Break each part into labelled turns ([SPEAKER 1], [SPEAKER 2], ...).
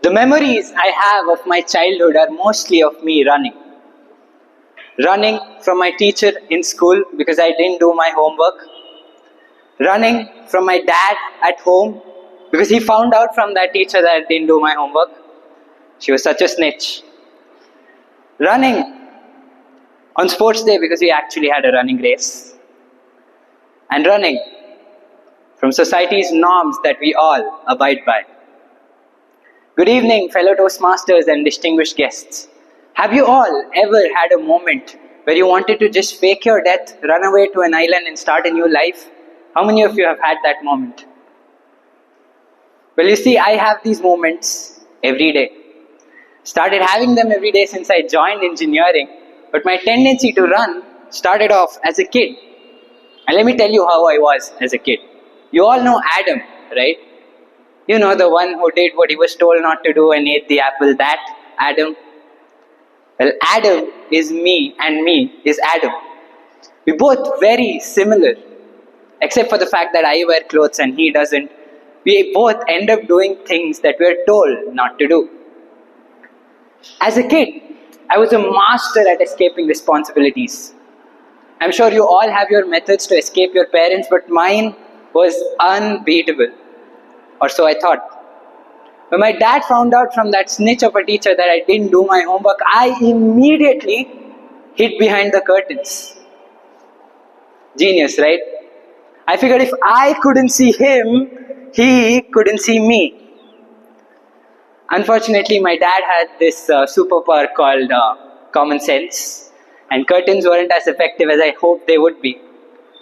[SPEAKER 1] The memories I have of my childhood are mostly of me running. Running from my teacher in school because I didn't do my homework. Running from my dad at home because he found out from that teacher that I didn't do my homework. She was such a snitch. Running on sports day because we actually had a running race. And running from society's norms that we all abide by. Good evening, fellow Toastmasters and distinguished guests. Have you all ever had a moment where you wanted to just fake your death, run away to an island and start a new life? How many of you have had that moment? Well, you see, I have these moments every day. Started having them every day since I joined engineering, but my tendency to run started off as a kid. And let me tell you how I was as a kid. You all know Adam, right? You know, the one who did what he was told not to do and ate the apple, that Adam. Well, Adam is me and me is Adam. We're both very similar, except for the fact that I wear clothes and he doesn't. We both end up doing things that we're told not to do. As a kid, I was a master at escaping responsibilities. I'm sure you all have your methods to escape your parents, but mine was unbeatable. Or so I thought. When my dad found out from that snitch of a teacher that I didn't do my homework, I immediately hid behind the curtains. Genius, right? I figured if I couldn't see him, he couldn't see me. Unfortunately, my dad had this superpower called common sense, and curtains weren't as effective as I hoped they would be.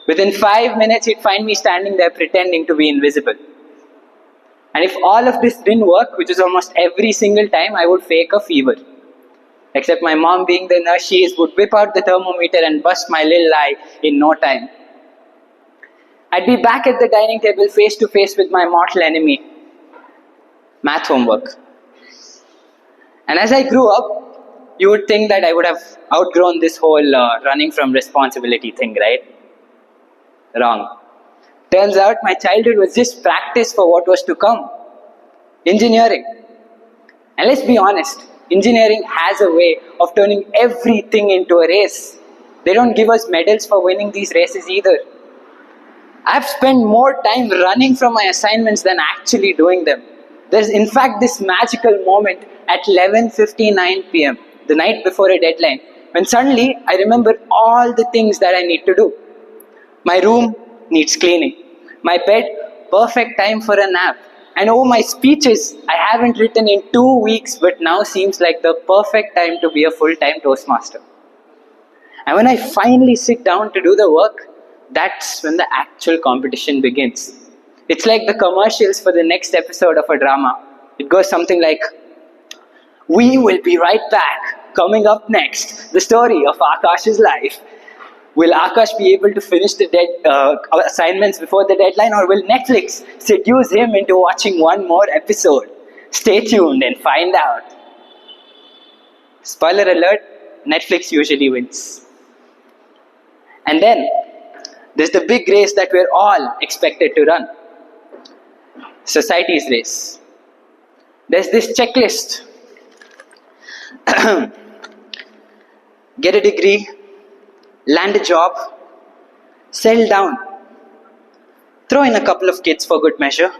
[SPEAKER 1] Within 5 minutes, he'd find me standing there pretending to be invisible. And if all of this didn't work, which is almost every single time, I would fake a fever. Except my mom, being the nurse she is, would whip out the thermometer and bust my little eye in no time. I'd be back at the dining table face to face with my mortal enemy, math homework. And as I grew up, you would think that I would have outgrown this whole running from responsibility thing, right? Wrong. Turns out my childhood was just practice for what was to come. Engineering. And let's be honest, engineering has a way of turning everything into a race. They don't give us medals for winning these races either. I've spent more time running from my assignments than actually doing them. There's in fact this magical moment at 11:59 p.m., the night before a deadline, when suddenly I remember all the things that I need to do. My room needs cleaning. My bed, perfect time for a nap. And oh, my speeches, I haven't written in 2 weeks, but now seems like the perfect time to be a full-time Toastmaster. And when I finally sit down to do the work, that's when the actual competition begins. It's like the commercials for the next episode of a drama. It goes something like, "We will be right back. Coming up next, the story of Akash's life. Will Akash be able to finish the assignments before the deadline, or will Netflix seduce him into watching one more episode? Stay tuned and find out." Spoiler alert, Netflix usually wins. And then, there's the big race that we're all expected to run. Society's race. There's this checklist. Get a degree, land a job, settle down, throw in a couple of kids for good measure.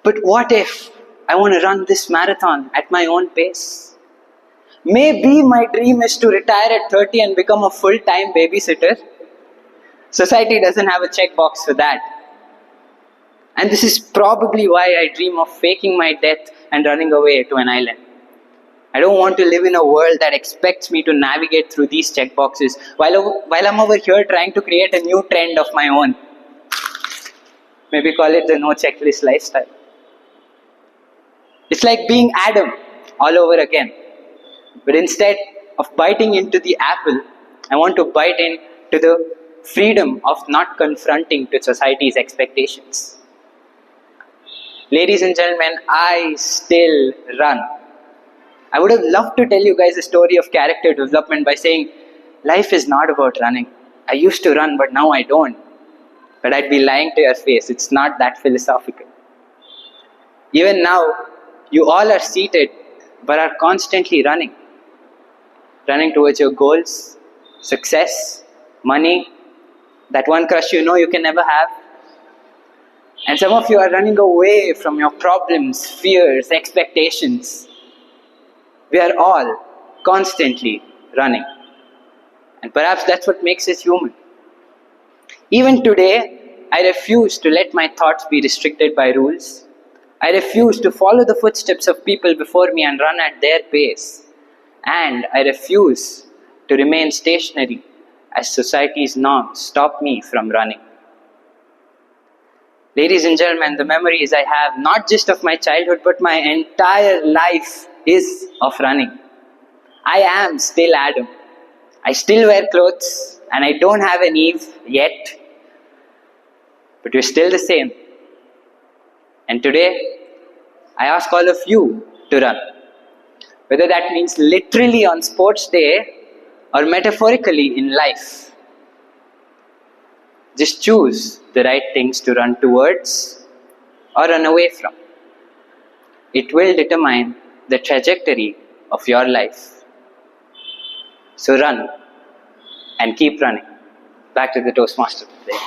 [SPEAKER 1] But what if I want to run this marathon at my own pace? Maybe my dream is to retire at 30 and become a full-time babysitter. Society doesn't have a checkbox for that. And this is probably why I dream of faking my death and running away to an island. I don't want to live in a world that expects me to navigate through these checkboxes while I'm over here trying to create a new trend of my own. Maybe call it the no checklist lifestyle. It's like being Adam all over again. But instead of biting into the apple, I want to bite into the freedom of not confronting to society's expectations. Ladies and gentlemen, I still run. I would have loved to tell you guys a story of character development by saying, life is not about running. I used to run, but now I don't. But I'd be lying to your face. It's not that philosophical. Even now, You all are seated, but are constantly running. Running towards your goals, success, money, that one crush you know you can never have. And some of you are running away from your problems, fears, expectations. We are all constantly running. And perhaps that's what makes us human. Even today, I refuse to let my thoughts be restricted by rules. I refuse to follow the footsteps of people before me and run at their pace. And I refuse to remain stationary as society's norms stop me from running. Ladies and gentlemen, the memories I have, not just of my childhood, but my entire life is of running. I am still Adam. I still wear clothes and I don't have an Eve yet. But we're still the same. And today, I ask all of you to run. Whether that means literally on sports day or metaphorically in life. Just choose the right things to run towards or run away from. It will determine the trajectory of your life. So run and keep running. Back to the Toastmaster today.